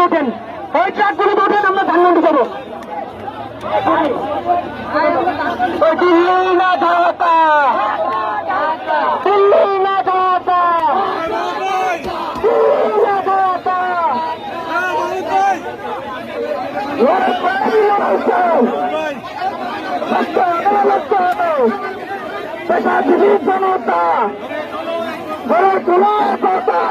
ওঠেন, ওই ট্রাকগুলোতে ওঠেন, আমরা ধানমন্ডি যাবো। দিল্লি না ঢাকা, দিল্লি না ঢাকা, দিল্লি না ঢাকা। পেশাজীবী জনতা গড়ে তোলার কথা।